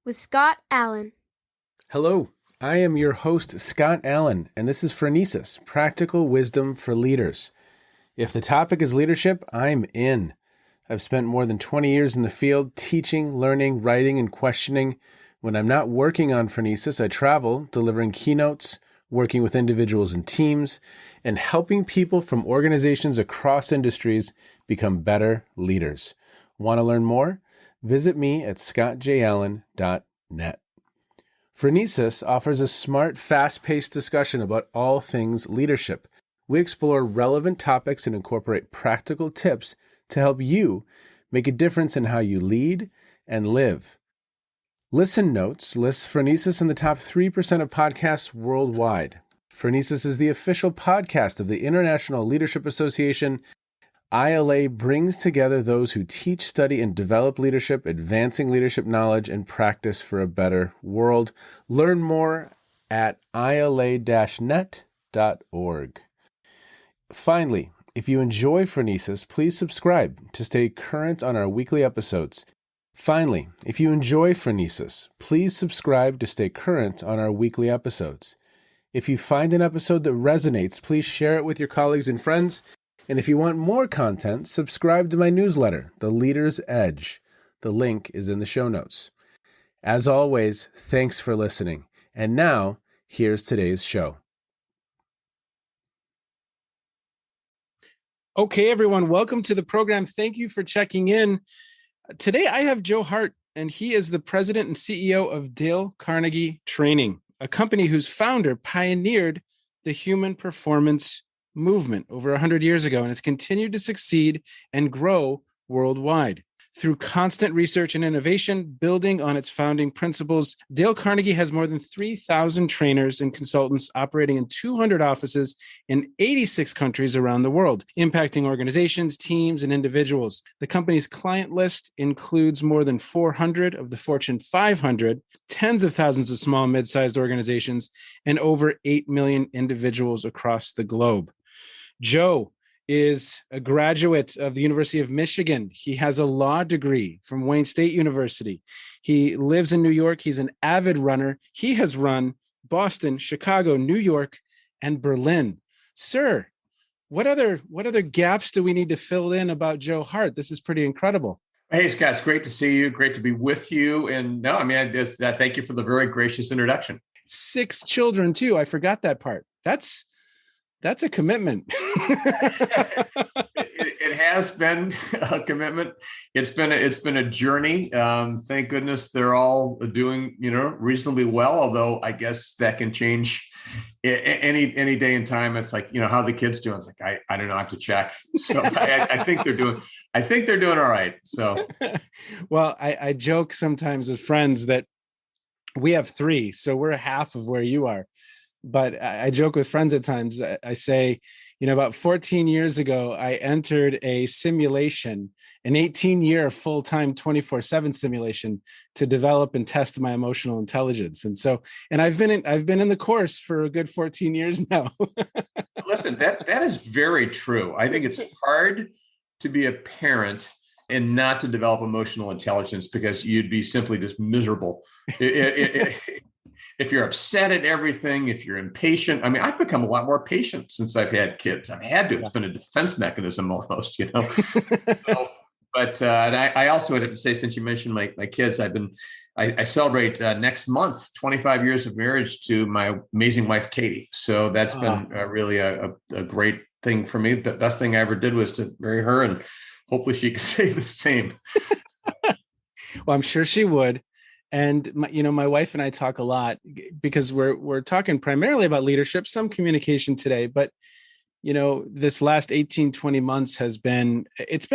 with Scott Allen. Hello, I am your host, Scott Allen, and this is Phronesis, Practical Wisdom for Leaders. If the topic is leadership, I'm in. I've spent more than 20 years in the field teaching, learning, writing, and questioning. When I'm not working on Phronesis, I travel, delivering keynotes, working with individuals and teams, and helping people from organizations across industries become better leaders. Want to learn more? Visit me at scottjallen.net. Phronesis offers a smart, fast-paced discussion about all things leadership. We explore relevant topics and incorporate practical tips to help you make a difference in how you lead and live. Listen Notes lists Phronesis in the top 3% of podcasts worldwide. Phronesis is the official podcast of the International Leadership Association. ILA brings together those who teach, study, and develop leadership, advancing leadership knowledge and practice for a better world. Learn more at ila-net.org. Finally, if you enjoy Phronesis, please subscribe to stay current on our weekly episodes. If you find an episode that resonates, please share it with your colleagues and friends. And if you want more content, subscribe to my newsletter, The Leader's Edge. The link is in the show notes. As always, thanks for listening. And now, here's today's show. Okay, everyone, welcome to the program. Thank you for checking in. Today, I have Joe Hart, and he is the president and CEO of Dale Carnegie Training, a company whose founder pioneered the human performance movement over 100 years ago and has continued to succeed and grow worldwide. Through constant research and innovation, building on its founding principles, Dale Carnegie has more than 3,000 trainers and consultants operating in 200 offices in 86 countries around the world, impacting organizations, teams, and individuals. The company's client list includes more than 400 of the Fortune 500, tens of thousands of small and mid-sized organizations, and over 8 million individuals across the globe. Joe is a graduate of the University of Michigan. He has a law degree from Wayne State University. He lives in New York. He's an avid runner. He has run Boston, Chicago, New York, and Berlin. Sir, what other gaps do we need to fill in about Joe Hart? This is pretty incredible. Hey, Scott, it's great to see you. Great to be with you. And no, I mean, I thank you for the very gracious introduction. 6 children, too. I forgot that part. That's a commitment. It has been a commitment. It's been a journey. Thank goodness they're all doing, reasonably well. Although I guess that can change any day and time. It's like, how the kids doing? It's like I don't know. I have to check. So I think they're doing. I think they're doing all right. So, well, I joke sometimes with friends that we have 3, so we're half of where you are. But I joke with friends at times. I say, about 14 years ago, I entered a simulation, an 18-year full-time 24/7 simulation to develop and test my emotional intelligence. And I've been in the course for a good 14 years now. Listen, that is very true. I think it's hard to be a parent and not to develop emotional intelligence because you'd be simply just miserable. If you're upset at everything, if you're impatient, I mean, I've become a lot more patient since I've had kids. I've had to. It's been a defense mechanism almost, So, but I also have to say, since you mentioned my kids, I celebrate next month 25 years of marriage to my amazing wife, Katie. So that's been really a great thing for me. The best thing I ever did was to marry her, and hopefully she can say the same. Well, I'm sure she would. And my wife and I talk a lot because we're talking primarily about leadership, some communication today, but this last 18, 20 months it's been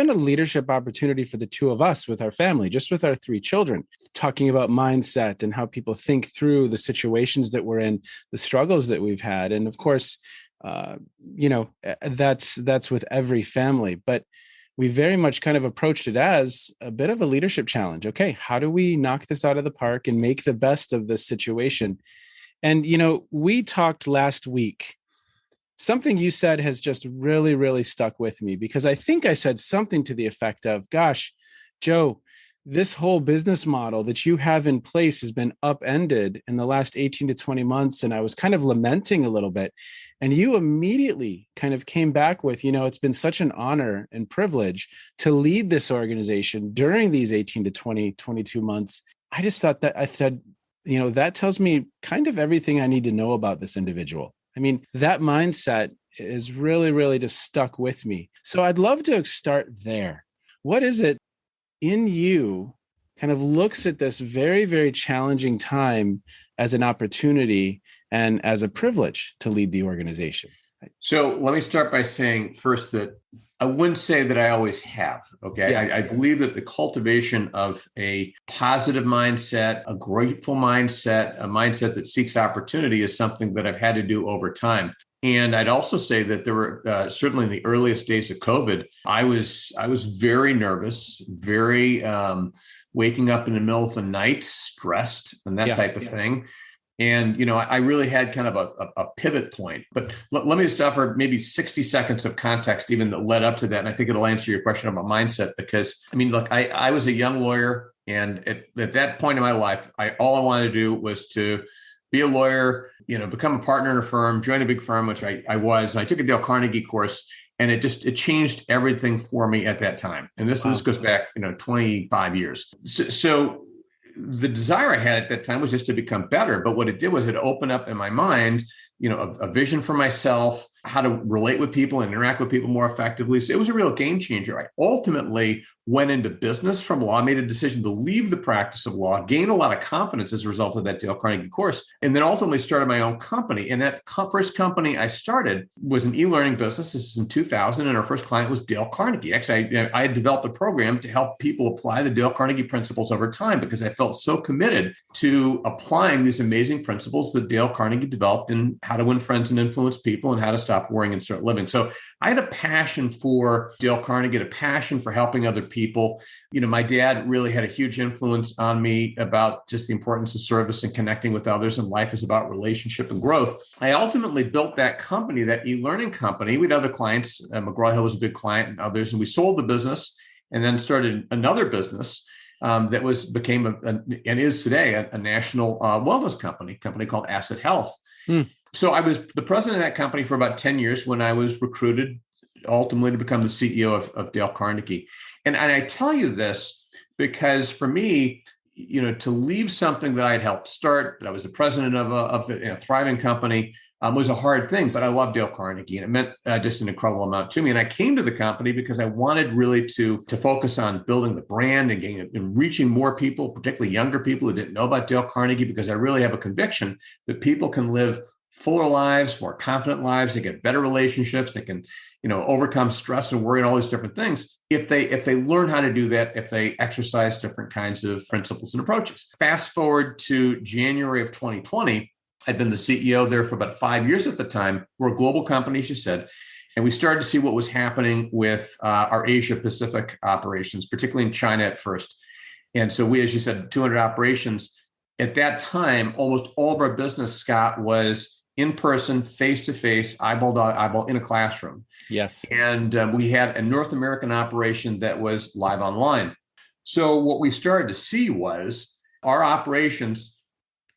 a leadership opportunity for the two of us with our family, just with our 3 children, talking about mindset and how people think through the situations that we're in, the struggles that we've had. And of course, that's with every family, but we very much kind of approached it as a bit of a leadership challenge. Okay, how do we knock this out of the park and make the best of this situation? And, we talked last week. Something you said has just really, really stuck with me because I think I said something to the effect of, gosh, Joe, this whole business model that you have in place has been upended in the last 18 to 20 months. And I was kind of lamenting a little bit. And you immediately kind of came back with, it's been such an honor and privilege to lead this organization during these 18 to 20, 22 months. I just thought that I said, that tells me kind of everything I need to know about this individual. I mean, that mindset is really, really just stuck with me. So I'd love to start there. What is it in you kind of looks at this very, very challenging time as an opportunity and as a privilege to lead the organization? So let me start by saying first that I wouldn't say that I always have. Okay. Yeah. I believe that the cultivation of a positive mindset, a grateful mindset, a mindset that seeks opportunity is something that I've had to do over time. And I'd also say that there were certainly in the earliest days of COVID, I was very nervous, very waking up in the middle of the night, stressed and that type of thing. And, I really had kind of a pivot point. But let me just offer maybe 60 seconds of context even that led up to that. And I think it'll answer your question about mindset because, look, I was a young lawyer. And at that point in my life, all I wanted to do was to be a lawyer, become a partner in a firm, join a big firm, which I was. And I took a Dale Carnegie course. And it changed everything for me at that time. And this goes back, 25 years. So the desire I had at that time was just to become better. But what it did was it opened up in my mind, a vision for myself, how to relate with people and interact with people more effectively. So it was a real game changer. I ultimately went into business from law, made a decision to leave the practice of law, gained a lot of confidence as a result of that Dale Carnegie course, and then ultimately started my own company. And that first company I started was an e-learning business. This is in 2000, and our first client was Dale Carnegie. Actually, I had developed a program to help people apply the Dale Carnegie principles over time because I felt so committed to applying these amazing principles that Dale Carnegie developed in how to win friends and influence people and how to stop worrying and start living. So I had a passion for Dale Carnegie, a passion for helping other people. My dad really had a huge influence on me about just the importance of service and connecting with others, and life is about relationship and growth. I ultimately built that company, that e-learning company. We had other clients. McGraw-Hill was a big client and others, and we sold the business and then started another business that became and is today a national wellness company called Asset Health. So I was the president of that company for about 10 years when I was recruited ultimately to become the CEO of Dale Carnegie. And I tell you this because for me, to leave something that I'd helped start, that I was the president of a thriving company, was a hard thing, but I love Dale Carnegie, and it meant just an incredible amount to me. And I came to the company because I wanted really to focus on building the brand and reaching more people, particularly younger people who didn't know about Dale Carnegie, because I really have a conviction that people can live fuller lives, more confident lives. They get better relationships. They can, overcome stress and worry and all these different things if they learn how to do that, if they exercise different kinds of principles and approaches. Fast forward to January of 2020. I'd been the CEO there for about 5 years at the time. We're a global company, as you said. And we started to see what was happening with our Asia Pacific operations, particularly in China at first. And so we, as you said, 200 operations. At that time, almost all of our business, Scott, was in person, face-to-face, eyeball to eyeball in a classroom. Yes. And we had a North American operation that was live online. So what we started to see was our operations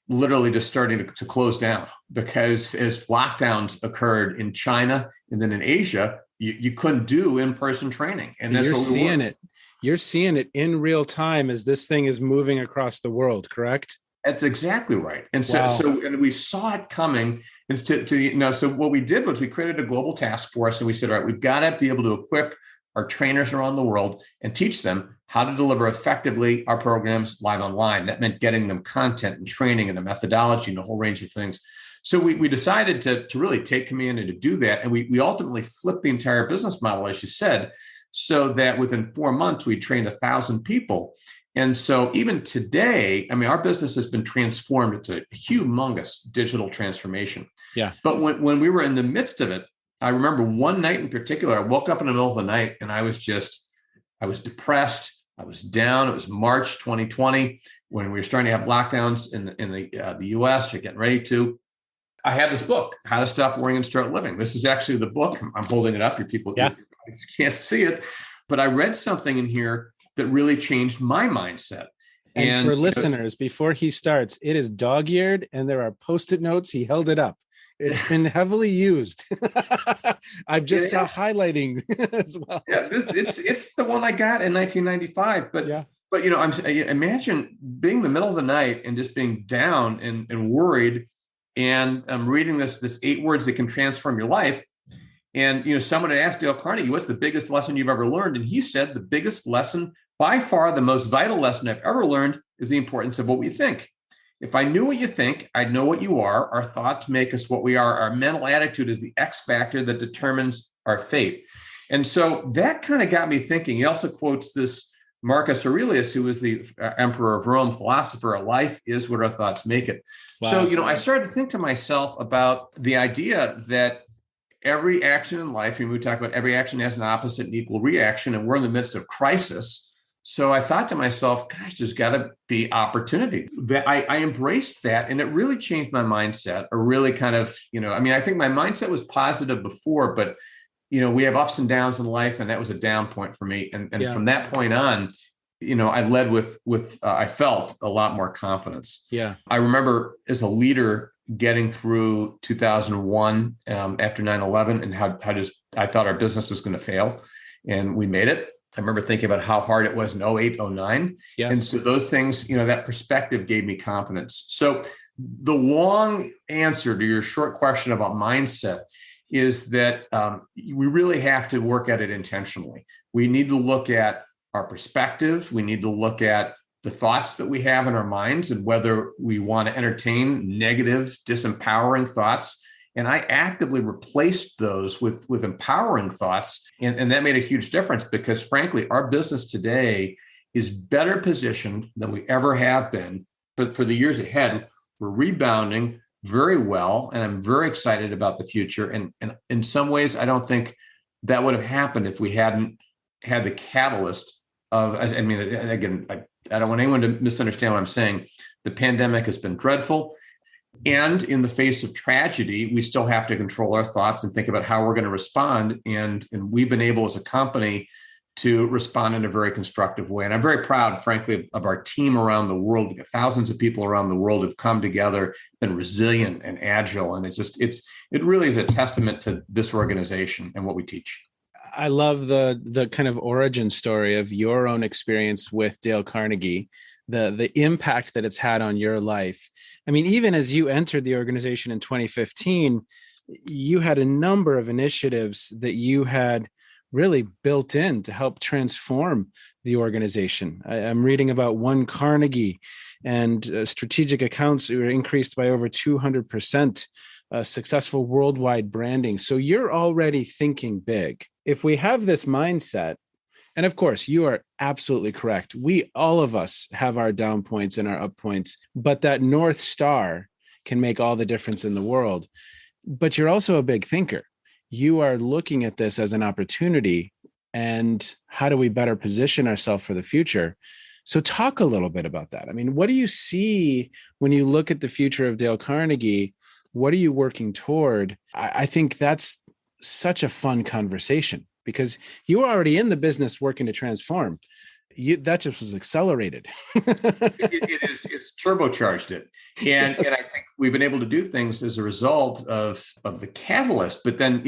literally just starting to close down because as lockdowns occurred in China and then in Asia, you couldn't do in-person training. And that's You're what we seeing were. it. You're seeing it in real time as this thing is moving across the world, correct? That's exactly right. And Wow. and we saw it coming. And so what we did was we created a global task force and we said, all right, we've got to be able to equip our trainers around the world and teach them how to deliver effectively our programs live online. That meant getting them content and training and the methodology and a whole range of things. So we decided to really take command and to do that. And we ultimately flipped the entire business model, as you said, so that within 4 months, we trained 1,000 people. And so even today, our business has been transformed. It's a humongous digital transformation. Yeah. But when we were in the midst of it, I remember one night in particular, I woke up in the middle of the night and I was depressed. I was down. It was March 2020 when we were starting to have lockdowns in the US. You're getting ready to. I have this book, How to Stop Worrying and Start Living. This is actually the book. I'm holding it up. Your people can't see it. But I read something in here that really changed my mindset. And for listeners, before he starts, it is dog-eared and there are Post-it notes. He held it up. It's been heavily used. I've just saw highlighting as well. Yeah, it's the one I got in 1995. But imagine being in the middle of the night and just being down and worried, and I'm reading this 8 words that can transform your life. And someone had asked Dale Carnegie, "What's the biggest lesson you've ever learned?" And he said, "The biggest lesson, by far, the most vital lesson I've ever learned, is the importance of what we think. If I knew what you think, I'd know what you are. Our thoughts make us what we are. Our mental attitude is the X factor that determines our fate." And so that kind of got me thinking. He also quotes this Marcus Aurelius, who was the emperor of Rome, philosopher: "Life is what our thoughts make it." Wow. So, I started to think to myself about the idea that every action in life, and we talk about every action has an opposite and equal reaction, and we're in the midst of crisis. So I thought to myself, gosh, there's got to be opportunity. That I embraced that, and it really changed my mindset, or really kind of, I think my mindset was positive before, but, we have ups and downs in life, and that was a down point for me. And from that point on, I led with I felt a lot more confidence. Yeah. I remember as a leader getting through 2001 after 9/11, and how just I thought our business was going to fail, and we made it. I remember thinking about how hard it was in 08, 09. Yes. And so those things, that perspective gave me confidence. So the long answer to your short question about mindset is that we really have to work at it intentionally. We need to look at our perspective. We need to look at the thoughts that we have in our minds, and whether we want to entertain negative, disempowering thoughts. And I actively replaced those with empowering thoughts. And that made a huge difference, because frankly, our business today is better positioned than we ever have been. But for the years ahead, we're rebounding very well. And I'm very excited about the future. And in some ways, I don't think that would have happened if we hadn't had the catalyst of, again, I don't want anyone to misunderstand what I'm saying. The pandemic has been dreadful. And in the face of tragedy, we still have to control our thoughts and think about how we're going to respond. And we've been able as a company to respond in a very constructive way. And I'm very proud, frankly, of our team around the world. We've got thousands of people around the world who've come together, been resilient and agile. And it really is a testament to this organization and what we teach. I love the kind of origin story of your own experience with Dale Carnegie, the impact that it's had on your life. I mean, even as you entered the organization in 2015, you had a number of initiatives that you had really built in to help transform the organization. I'm reading about One Carnegie, and strategic accounts were increased by over 200%, successful worldwide branding. So you're already thinking big. If we have this mindset, and of course, you are absolutely correct. All of us have our down points and our up points, but that North Star can make all the difference in the world. But you're also a big thinker. You are looking at this as an opportunity, and how do we better position ourselves for the future? So talk a little bit about that. I mean, what do you see when you look at the future of Dale Carnegie? What are you working toward? I think that's such a fun conversation, because you were already in the business working to transform. That just was accelerated. It's turbocharged it. And, yes. And I think we've been able to do things as a result of the catalyst. But then,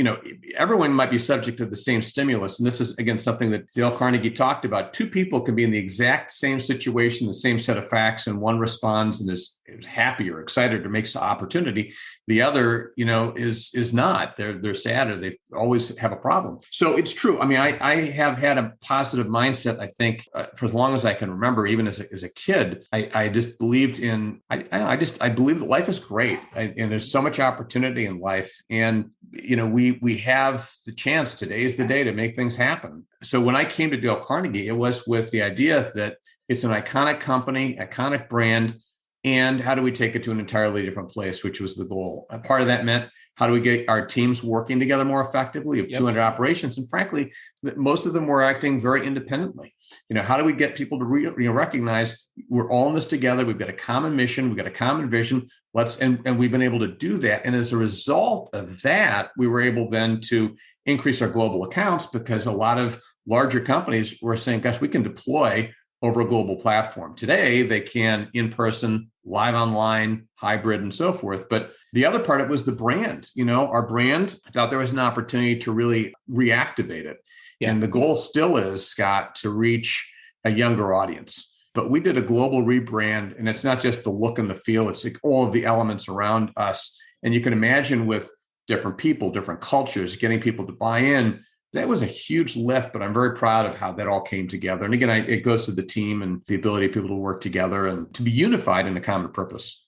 everyone might be subject to the same stimulus. And this is, again, something that Dale Carnegie talked about. 2 people can be in the exact same situation, the same set of facts, and one responds and is happy or excited or makes the opportunity. The other, is not. They're sad, or they always have a problem. So it's true. I mean, I have had a positive mindset, I think, for as long as I can remember. Even as a kid, I just believed in, I believe that life is great, and there's so much opportunity in life. And, we have the chance. Today is the day to make things happen. So when I came to Dale Carnegie, it was with the idea that it's an iconic company, iconic brand, and how do we take it to an entirely different place, which was the goal. And part of that meant, How do we get our teams working together more effectively? We have 200 operations. And frankly, most of them were acting very independently. How do we get people to recognize we're all in this together? We've got a common mission. We've got a common vision. And we've been able to do that. And as a result of that, we were able then to increase our global accounts because a lot of larger companies were saying, gosh, we can deploy over a global platform. Today, they can in person, live online, hybrid, and so forth. But the other part of it was the brand. Our brand, I thought there was an opportunity to really reactivate it. Yeah. And the goal still is, Scott, to reach a younger audience. But we did a global rebrand, and it's not just the look and the feel, it's like all of the elements around us. And you can imagine with different people, different cultures, getting people to buy in. That was a huge lift, but I'm very proud of how that all came together. And again, it goes to the team and the ability of people to work together and to be unified in a common purpose.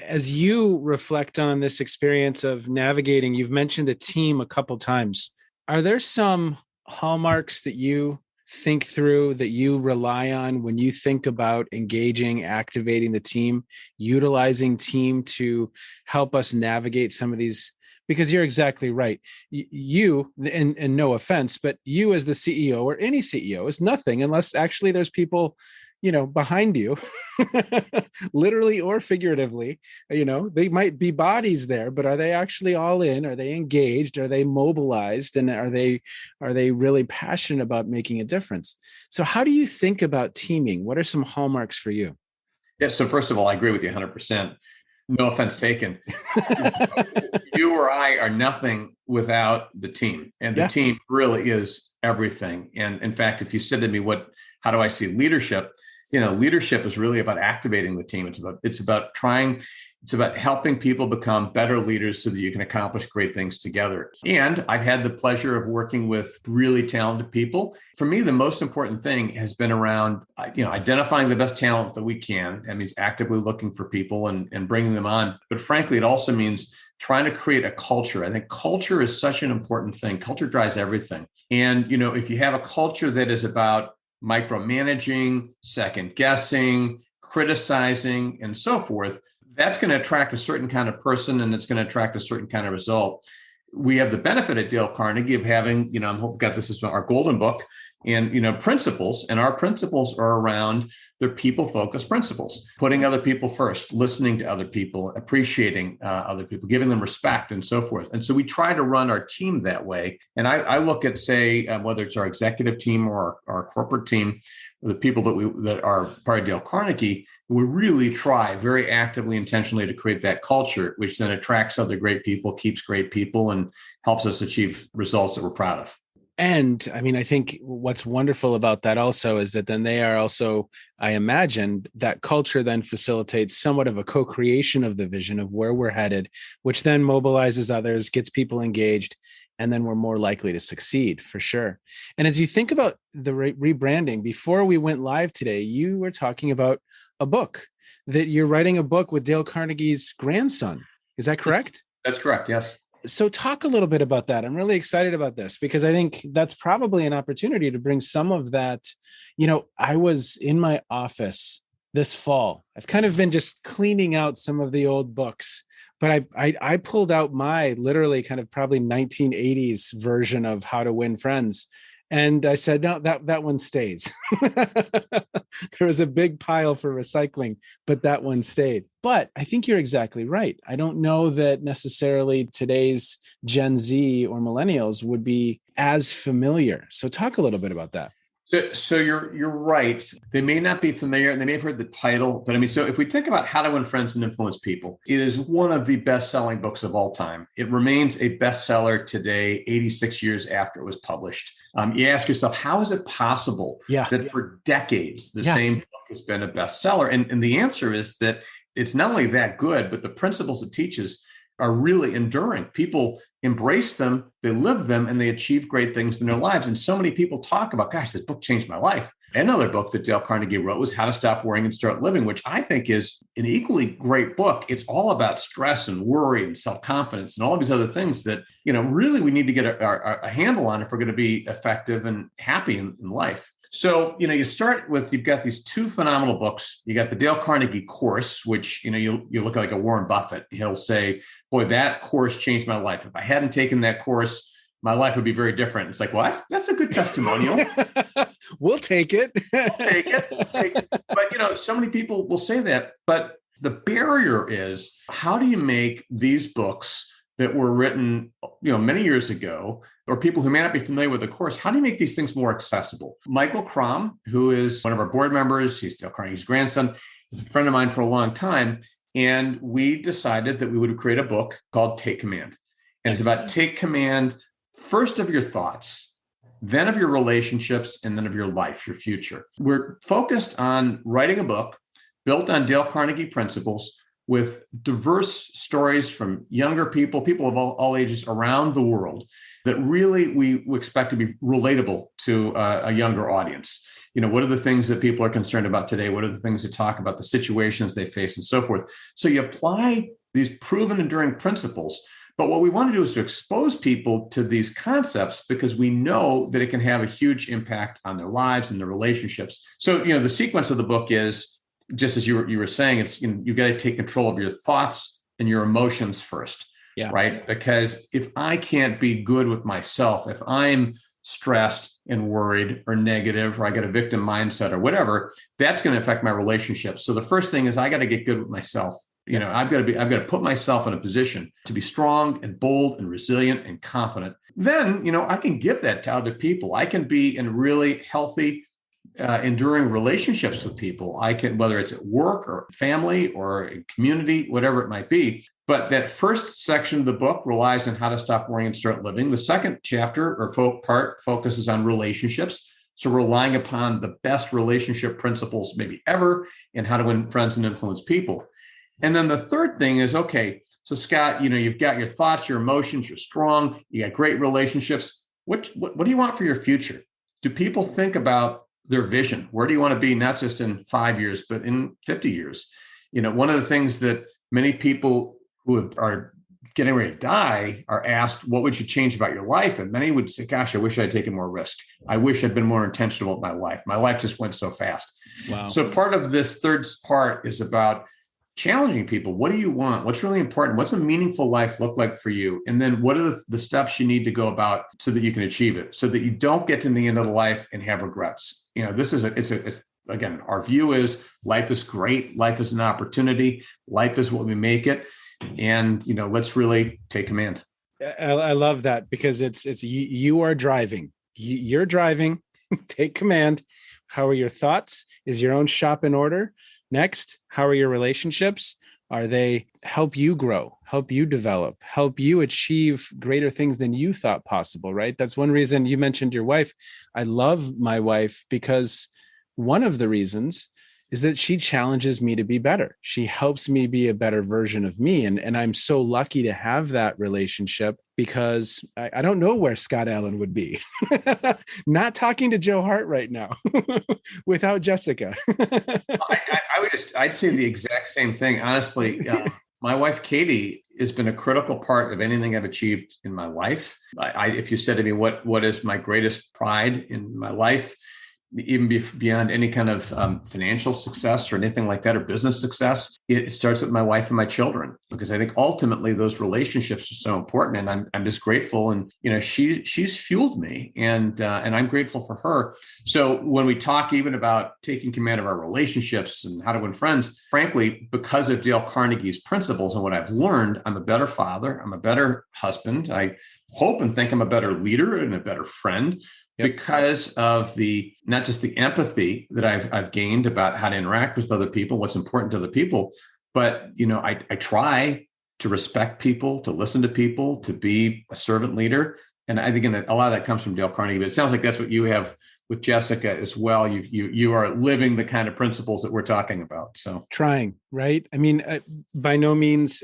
As you reflect on this experience of navigating, you've mentioned the team a couple times. Are there some hallmarks that you think through, that you rely on when you think about engaging, activating the team, utilizing team to help us navigate some of these? Because you're exactly right. You, and no offense, but you as the CEO or any CEO is nothing unless actually there's people, behind you, literally or figuratively. They might be bodies there, but are they actually all in? Are they engaged? Are they mobilized? And are they really passionate about making a difference? So how do you think about teaming? What are some hallmarks for you? Yeah. So first of all, I agree with you 100%. No offense taken. You or I are nothing without the team. And the team really is everything. And in fact, if you said to me, how do I see leadership? Leadership is really about activating the team. It's about helping people become better leaders so that you can accomplish great things together. And I've had the pleasure of working with really talented people. For me, the most important thing has been around, identifying the best talent that we can. That means actively looking for people and bringing them on. But frankly, it also means trying to create a culture. I think culture is such an important thing. Culture drives everything. And, if you have a culture that is about micromanaging, second guessing, criticizing, and so forth, that's going to attract a certain kind of person and it's going to attract a certain kind of result. We have the benefit at Dale Carnegie of having, I've got this as our golden book and, principles. And our principles are around their people-focused principles, putting other people first, listening to other people, appreciating other people, giving them respect and so forth. And so we try to run our team that way. And I look at, say, whether it's our executive team or our corporate team, the people that are part of Dale Carnegie, we really try very actively, intentionally to create that culture, which then attracts other great people, keeps great people, and helps us achieve results that we're proud of. And I think what's wonderful about that also is that then they are also, I imagine, that culture then facilitates somewhat of a co-creation of the vision of where we're headed, which then mobilizes others, gets people engaged, and then we're more likely to succeed for sure. And as you think about the rebranding, before we went live today, you were talking about a book, that you're writing a book with Dale Carnegie's grandson. Is that correct? That's correct. Yes. So talk a little bit about that. I'm really excited about this because I think that's probably an opportunity to bring some of that. I was in my office this fall. I've kind of been just cleaning out some of the old books, but I pulled out my literally kind of probably 1980s version of How to Win Friends. And I said, no, that one stays. There was a big pile for recycling, but that one stayed. But I think you're exactly right. I don't know that necessarily today's Gen Z or millennials would be as familiar. So talk a little bit about that. So you're right. They may not be familiar and they may have heard the title, but so if we think about How to Win Friends and Influence People, it is one of the best-selling books of all time. It remains a bestseller today, 86 years after it was published. You ask yourself, how is it possible that for decades the same book has been a bestseller? And the answer is that it's not only that good, but the principles it teaches are really enduring. People embrace them, they live them, and they achieve great things in their lives. And so many people talk about, gosh, this book changed my life. Another book that Dale Carnegie wrote was How to Stop Worrying and Start Living, which I think is an equally great book. It's all about stress and worry and self-confidence and all these other things that, really we need to get a handle on if we're going to be effective and happy in life. So, you start with, you've got these two phenomenal books. You got the Dale Carnegie course, which, you look like a Warren Buffett. He'll say, boy, that course changed my life. If I hadn't taken that course, my life would be very different. It's like, well, that's a good testimonial. We'll take it. We'll take it. But, so many people will say that. But the barrier is, how do you make these books that were written, many years ago, or people who may not be familiar with the course, how do you make these things more accessible? Michael Crom, who is one of our board members, he's Dale Carnegie's grandson, he's a friend of mine for a long time. And we decided that we would create a book called Take Command. And it's about take command first of your thoughts, then of your relationships, and then of your life, your future. We're focused on writing a book built on Dale Carnegie principles with diverse stories from younger people of all ages around the world that really we expect to be relatable to a younger audience. What are the things that people are concerned about today? What are the things that talk about the situations they face and so forth? So you apply these proven enduring principles. But what we want to do is to expose people to these concepts because we know that it can have a huge impact on their lives and their relationships. So, the sequence of the book is, just as you were saying, it's you've got to take control of your thoughts and your emotions first, right? Because if I can't be good with myself, if I'm stressed and worried or negative, or I got a victim mindset or whatever, that's going to affect my relationships. So the first thing is I got to get good with myself. I've got to put myself in a position to be strong and bold and resilient and confident. Then, I can give that to other people. I can be in really healthy, enduring relationships with people. I can, whether it's at work or family or in community, whatever it might be. But that first section of the book relies on how to stop worrying and start living. The second chapter or part focuses on relationships. So relying upon the best relationship principles maybe ever and how to win friends and influence people. And then the third thing is, okay, so Scott, you've got your thoughts, your emotions, you're strong, you got great relationships. What do you want for your future? Do people think about their vision? Where do you want to be, not just in 5 years, but in 50 years? One of the things that many people who are getting ready to die are asked, what would you change about your life? And many would say, gosh, I wish I'd taken more risk. I wish I'd been more intentional with my life. My life just went so fast. Wow. So part of this third part is about challenging people. What do you want? What's really important? What's a meaningful life look like for you? And then what are the steps you need to go about so that you can achieve it, so that you don't get to the end of the life and have regrets? Again, our view is life is great. Life is an opportunity. Life is what we make it. And, let's really take command. I love that because it's you are driving. You're driving. Take command. How are your thoughts? Is your own shop in order? Next, how are your relationships? Are they help you grow, help you develop, help you achieve greater things than you thought possible, right? That's one reason you mentioned your wife. I love my wife because one of the reasons is that she challenges me to be better. She helps me be a better version of me. And I'm so lucky to have that relationship because I don't know where Scott Allen would be. Not talking to Joe Hart right now without Jessica. I'd say the exact same thing. Honestly, my wife, Katie, has been a critical part of anything I've achieved in my life. If you said to me, what is my greatest pride in my life, even beyond any kind of financial success or anything like that, or business success, it starts with my wife and my children, because I think ultimately those relationships are so important. And I'm just grateful. And, she's fueled me and I'm grateful for her. So when we talk even about taking command of our relationships and how to win friends, frankly, because of Dale Carnegie's principles and what I've learned, I'm a better father. I'm a better husband. I hope and think I'm a better leader and a better friend. Yep. Because of not just the empathy that I've gained about how to interact with other people, what's important to other people, but I try to respect people, to listen to people, to be a servant leader. And I think a lot of that comes from Dale Carnegie, but it sounds like that's what you have with Jessica as well. You are living the kind of principles that we're talking about. So trying, right? I mean, by no means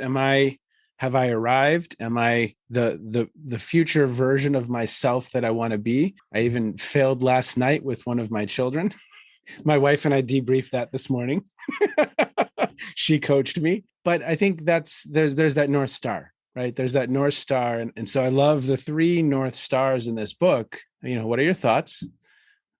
have I arrived? Am I the future version of myself that I want to be? I even failed last night with one of my children. My wife and I debriefed that this morning. She coached me, but I think there's that North Star, right? There's that North Star. And so I love the 3 North Stars in this book. What are your thoughts?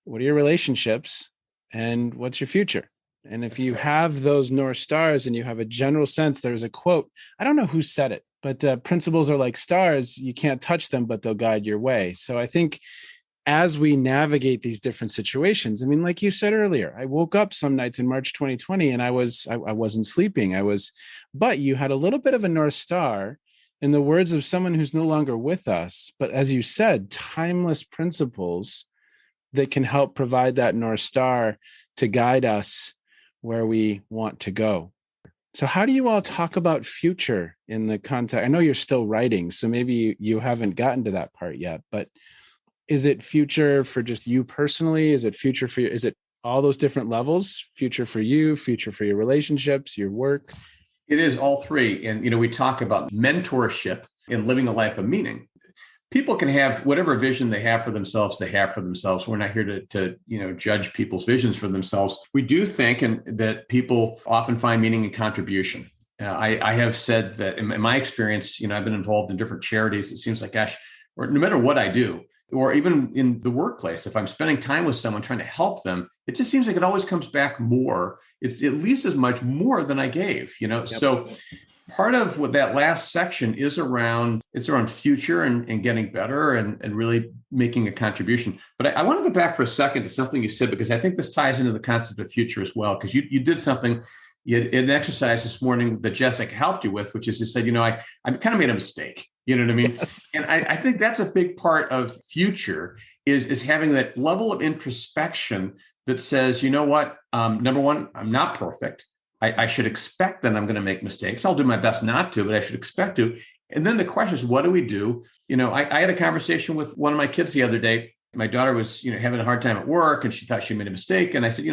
what are your relationships, and what's your future? And if you have those North Stars and you have a general sense, there's a quote, I don't know who said it, but principles are like stars. You can't touch them, but they'll guide your way. So I think as we navigate these different situations, I mean, like you said earlier, I woke up some nights in March 2020 and I wasn't sleeping. But you had a little bit of a North Star in the words of someone who's no longer with us. But as you said, timeless principles that can help provide that North Star to guide us where we want to go. So how do you all talk about future in the context? I know you're still writing, so maybe you haven't gotten to that part yet, but is it future for just you personally? Is it future for you? Is it all those different levels? Future for you, future for your relationships, your work? It is all three. And, we talk about mentorship and living a life of meaning. People can have whatever vision they have for themselves, We're not here to judge people's visions for themselves. We do think that people often find meaning in contribution. I have said that in my experience, I've been involved in different charities. It seems like, gosh, or no matter what I do, or even in the workplace, if I'm spending time with someone trying to help them, it just seems like it always comes back more. It's at least as much more than I gave, Yep. So part of what that last section is around future and getting better and really making a contribution. But I want to go back for a second to something you said, because I think this ties into the concept of future as well, because you did something. You had an exercise this morning that Jessica helped you with, which is you said, I kind of made a mistake. You know what I mean? Yes. And I think that's a big part of future is having that level of introspection that says, you know what? Number one, I'm not perfect. I should expect that I'm going to make mistakes. I'll do my best not to, but I should expect to. And then the question is, what do we do? I had a conversation with one of my kids the other day. My daughter was, having a hard time at work and she thought she made a mistake. And I said,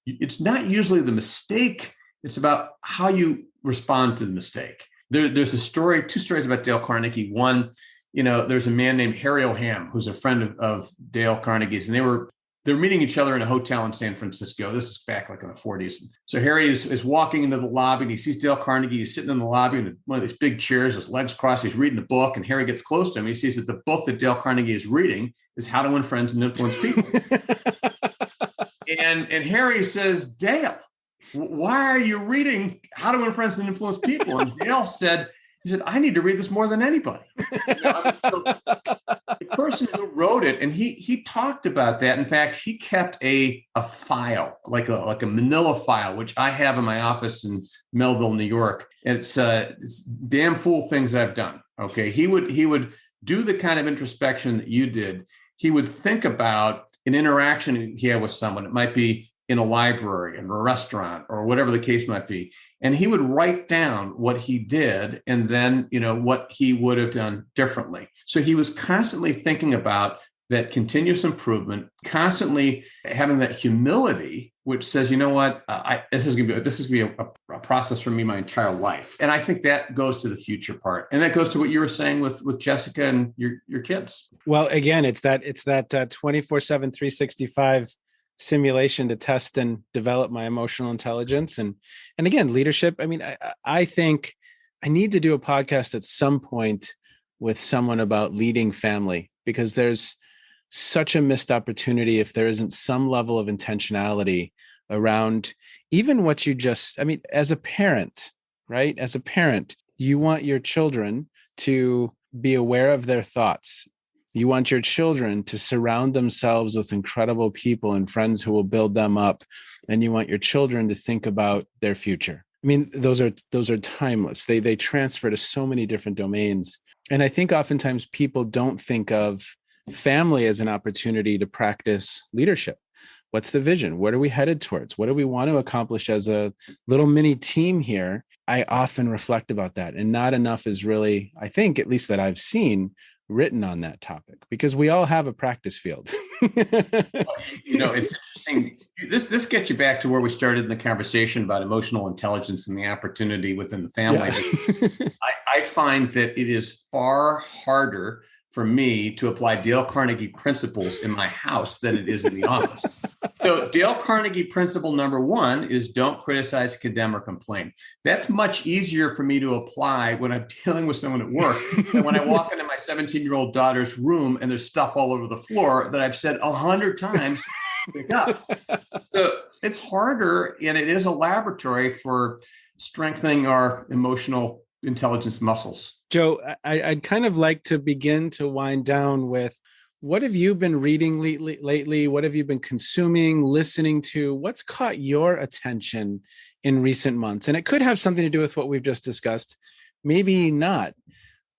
it's not usually the mistake. It's about how you respond to the mistake. There's two stories about Dale Carnegie. One, there's a man named Harry O'Ham, who's a friend of Dale Carnegie's, and they were meeting each other in a hotel in San Francisco. This is back like in the 40s. So Harry is walking into the lobby and he sees Dale Carnegie. He's sitting in the lobby in one of these big chairs, his legs crossed. He's reading a book, and Harry gets close to him. He sees that the book that Dale Carnegie is reading is How to Win Friends and Influence People. and Harry says, Dale, why are you reading How to Win Friends and Influence People? And Dale said, I need to read this more than anybody. So the person who wrote it, and he talked about that. In fact, he kept a file, like a manila file, which I have in my office in Melville, New York. It's damn fool things I've done. Okay. He would do the kind of introspection that you did. He would think about an interaction he had with someone. It might be in a library, in a restaurant, or whatever the case might be. And he would write down what he did and then, what he would have done differently. So he was constantly thinking about that continuous improvement, constantly having that humility, which says, you know what, this is going to be a process for me my entire life. And I think that goes to the future part. And that goes to what you were saying with Jessica and your kids. Well, again, it's that 24/7, 365 simulation to test and develop my emotional intelligence. And again, leadership. I mean, I think I need to do a podcast at some point with someone about leading family, because there's such a missed opportunity if there isn't some level of intentionality around even what as a parent, right? As a parent, you want your children to be aware of their thoughts. You want your children to surround themselves with incredible people and friends who will build them up. And you want your children to think about their future. I mean, those are timeless. They transfer to so many different domains. And I think oftentimes people don't think of family as an opportunity to practice leadership. What's the vision? What are we headed towards? What do we want to accomplish as a little mini team here? I often reflect about that. And not enough is really, I think, at least that I've seen, written on that topic, because we all have a practice field. It's interesting. This gets you back to where we started in the conversation about emotional intelligence and the opportunity within the family. Yeah. I find that it is far harder for me to apply Dale Carnegie principles in my house than it is in the office. So Dale Carnegie principle number one is don't criticize, condemn, or complain. That's much easier for me to apply when I'm dealing with someone at work than when I walk into my 17-year-old daughter's room and there's stuff all over the floor that I've said 100 times pick up. So it's harder, and it is a laboratory for strengthening our emotional intelligence muscles. Joe, I'd kind of like to begin to wind down with, what have you been reading lately? What have you been consuming, listening to? What's caught your attention in recent months? And it could have something to do with what we've just discussed, maybe not.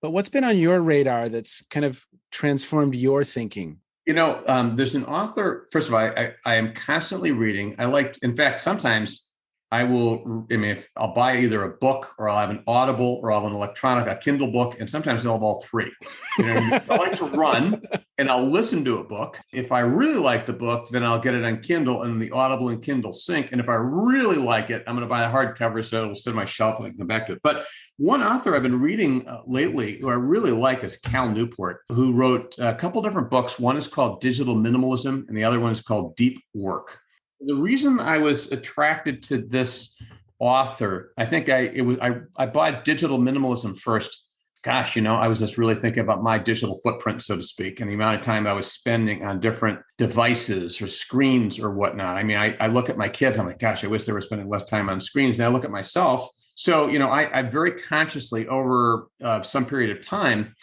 But what's been on your radar that's kind of transformed your thinking? There's an author. First of all, I am constantly reading. In fact, sometimes if I'll buy either a book or I'll have an Audible or I'll have a Kindle book, and sometimes I'll have all three. I like to run and I'll listen to a book. If I really like the book, then I'll get it on Kindle, and the Audible and Kindle sync. And if I really like it, I'm going to buy a hardcover so it'll sit on my shelf and I can come back to it. But one author I've been reading lately who I really like is Cal Newport, who wrote a couple different books. One is called Digital Minimalism, and the other one is called Deep Work. The reason I was attracted to this author, I think I bought Digital Minimalism first. Gosh, I was just really thinking about my digital footprint, so to speak, and the amount of time I was spending on different devices or screens or whatnot. I mean, I look at my kids, I'm like, gosh, I wish they were spending less time on screens. And I look at myself. So, I very consciously over some period of time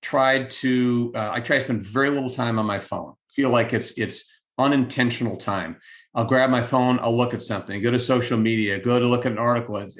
tried to spend very little time on my phone. Feel like it's unintentional time. I'll grab my phone, I'll look at something, go to social media, go to look at an article. And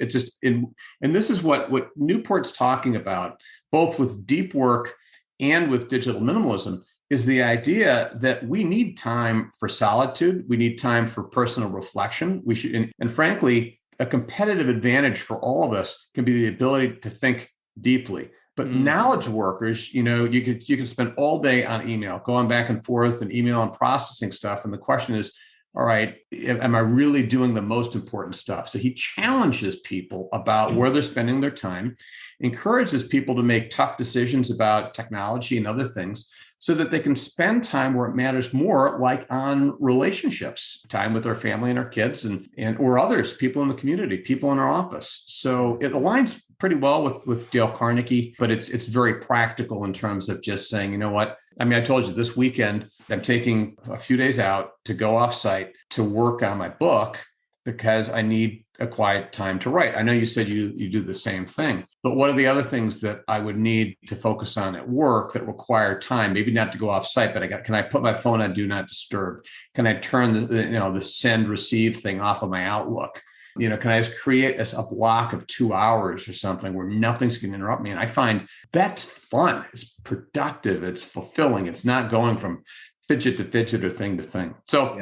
this is what Newport's talking about, both with deep work and with digital minimalism, is the idea that we need time for solitude. We need time for personal reflection. We should, and frankly, a competitive advantage for all of us can be the ability to think deeply. But knowledge workers, you can spend all day on email, going back and forth and email and processing stuff. And the question is, all right, am I really doing the most important stuff? So he challenges people about where they're spending their time, encourages people to make tough decisions about technology and other things so that they can spend time where it matters more, like on relationships, time with our family and our kids and or others, people in the community, people in our office. So it aligns pretty well with Dale Carnegie, but it's very practical in terms of just saying, you know what? I mean, I told you this weekend, I'm taking a few days out to go offsite to work on my book because I need a quiet time to write. I know you said you do the same thing, but what are the other things that I would need to focus on at work that require time? Maybe not to go offsite, but can I put my phone on Do Not Disturb? Can I turn the send receive thing off of my Outlook? Can I just create a block of 2 hours or something where nothing's going to interrupt me? And I find that's fun. It's productive. It's fulfilling. It's not going from fidget to fidget or thing to thing. So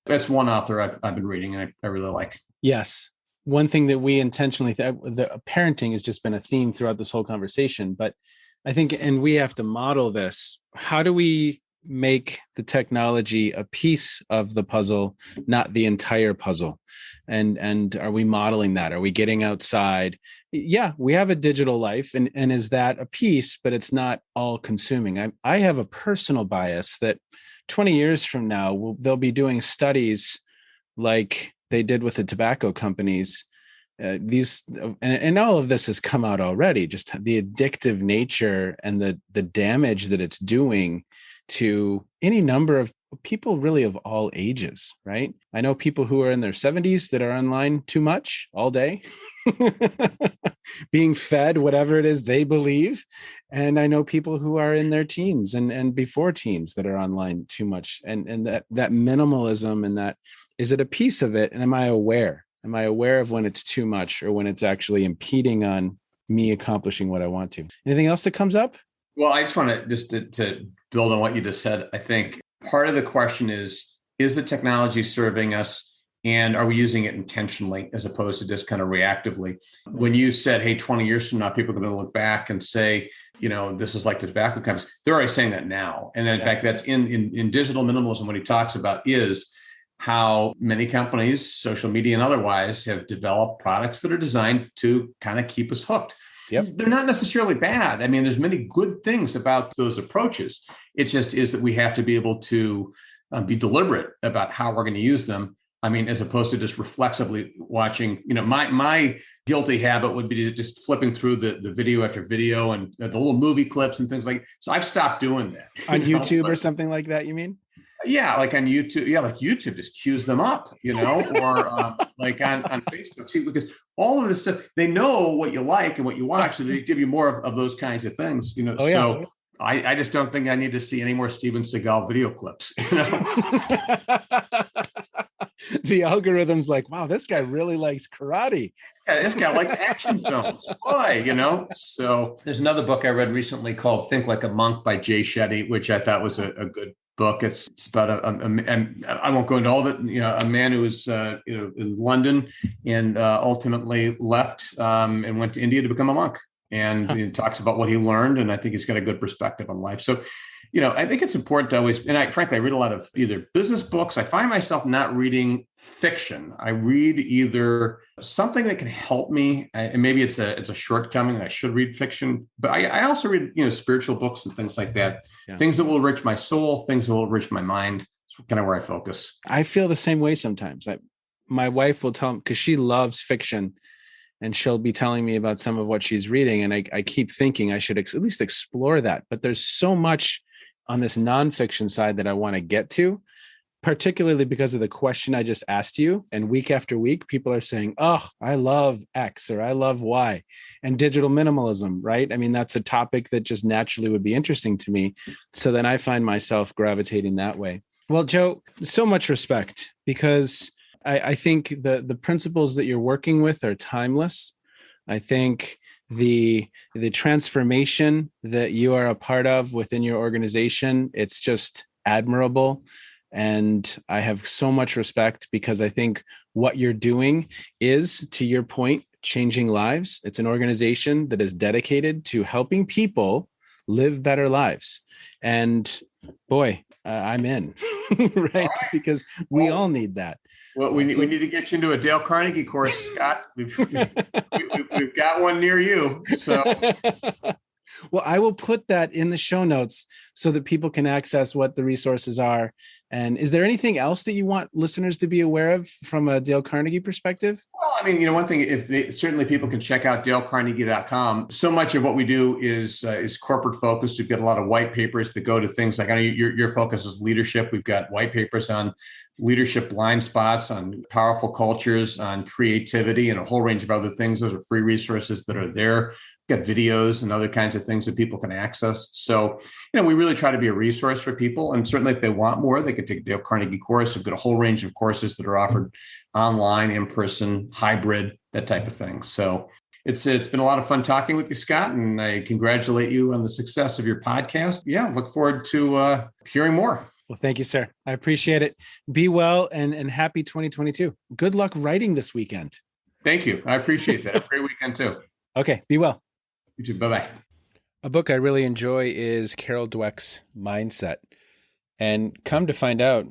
That's one author I've been reading and I really like. Yes. One thing that we intentionally, the parenting has just been a theme throughout this whole conversation, but I think, and we have to model this. How do we make the technology a piece of the puzzle, not the entire puzzle? And are we modeling that? Are we getting outside? Yeah, we have a digital life, and is that a piece, but it's not all consuming. I have a personal bias that 20 years from now, they'll be doing studies like they did with the tobacco companies. And all of this has come out already, just the addictive nature and the damage that it's doing to any number of people, really of all ages, right? I know people who are in their 70s that are online too much all day, being fed whatever it is they believe. And I know people who are in their teens and before teens that are online too much. And that minimalism and that, is it a piece of it? And am I aware? Am I aware of when it's too much or when it's actually impeding on me accomplishing what I want to? Anything else that comes up? Well, I just want to build on what you just said. I think part of the question is the technology serving us, and are we using it intentionally as opposed to just kind of reactively? When you said, hey, 20 years from now, people are going to look back and say, this is like the tobacco companies. They're already saying that now. And in fact, that's in digital minimalism. What he talks about is how many companies, social media and otherwise, have developed products that are designed to kind of keep us hooked. Yep. They're not necessarily bad. I mean, there's many good things about those approaches. It just is that we have to be able to be deliberate about how we're going to use them. I mean, as opposed to just reflexively watching, my guilty habit would be just flipping through the video after video and the little movie clips and things like that. So I've stopped doing that. On YouTube or something like that, you mean? Yeah, like on YouTube. Yeah, like YouTube just cues them up, or like on Facebook. See, because all of this stuff, they know what you like and what you watch, so they give you more of those kinds of things, Oh, yeah. So I just don't think I need to see any more Steven Seagal video clips. The algorithm's like, wow, this guy really likes karate. Yeah, this guy likes action films. Boy, So there's another book I read recently called Think Like a Monk by Jay Shetty, which I thought was a good book. It's about and I won't go into all of it. A man who was in London and ultimately left and went to India to become a monk. And he talks about what he learned, and I think he's got a good perspective on life. So, I think it's important to always, and frankly, I read a lot of either business books. I find myself not reading fiction. I read either something that can help me, and maybe it's a shortcoming, and I should read fiction. But I also read, spiritual books and things like that. Yeah. Things that will enrich my soul, things that will enrich my mind. It's kind of where I focus. I feel the same way sometimes. My wife will tell me, because she loves fiction, and she'll be telling me about some of what she's reading. And I keep thinking I should at least explore that. But there's so much on this nonfiction side that I want to get to, particularly because of the question I just asked you. And week after week, people are saying, oh, I love X or I love Y, and digital minimalism, right? I mean, that's a topic that just naturally would be interesting to me. So then I find myself gravitating that way. Well, Joe, so much respect, because I think the principles that you're working with are timeless. I think the transformation that you are a part of within your organization, it's just admirable. And I have so much respect, because I think what you're doing is, to your point, changing lives. It's an organization that is dedicated to helping people live better lives. And boy, I'm in, right? Because we all need that. Well, we need to get you into a Dale Carnegie course, Scott. We've got one near you. So, well, I will put that in the show notes so that people can access what the resources are. And is there anything else that you want listeners to be aware of from a Dale Carnegie perspective? Well, I mean, one thing, certainly people can check out dalecarnegie.com. So much of what we do is corporate focused. We've got a lot of white papers that go to things like, I know your focus is leadership. We've got white papers on leadership blind spots, on powerful cultures, on creativity, and a whole range of other things. Those are free resources that are there. We've got videos and other kinds of things that people can access. So, we really try to be a resource for people. And certainly if they want more, they can take a Dale Carnegie course. We've got a whole range of courses that are offered online, in person, hybrid, that type of thing. So it's been a lot of fun talking with you, Scott, and I congratulate you on the success of your podcast. Yeah, look forward to hearing more. Well, thank you, sir. I appreciate it. Be well and happy 2022. Good luck writing this weekend. Thank you. I appreciate that. Have a great weekend too. Okay, be well. You too. Bye-bye. A book I really enjoy is Carol Dweck's Mindset. And come to find out,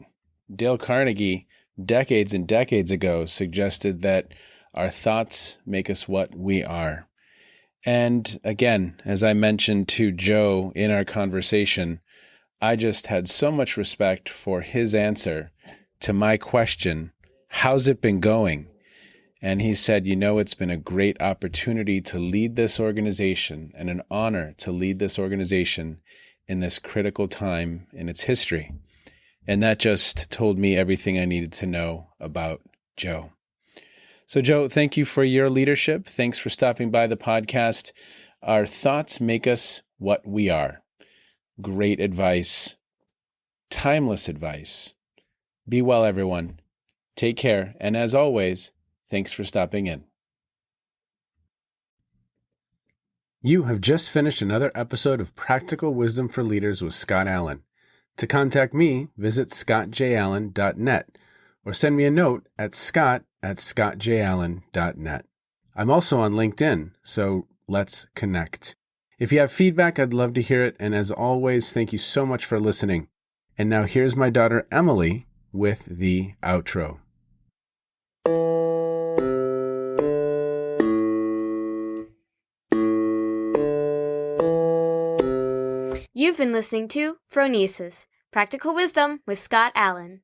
Dale Carnegie, decades and decades ago, suggested that our thoughts make us what we are. And again, as I mentioned to Joe in our conversation, I just had so much respect for his answer to my question, how's it been going? And he said, it's been a great opportunity to lead this organization and an honor to lead this organization in this critical time in its history. And that just told me everything I needed to know about Joe. So, Joe, thank you for your leadership. Thanks for stopping by the podcast. Our thoughts make us what we are. Great advice. Timeless advice. Be well, everyone. Take care. And as always, thanks for stopping in. You have just finished another episode of Practical Wisdom for Leaders with Scott Allen. To contact me, visit scottjallen.net or send me a note at scott@scottjallen.net. I'm also on LinkedIn, so let's connect. If you have feedback, I'd love to hear it. And as always, thank you so much for listening. And now here's my daughter, Emily, with the outro. You've been listening to Phronesis, Practical Wisdom with Scott Allen.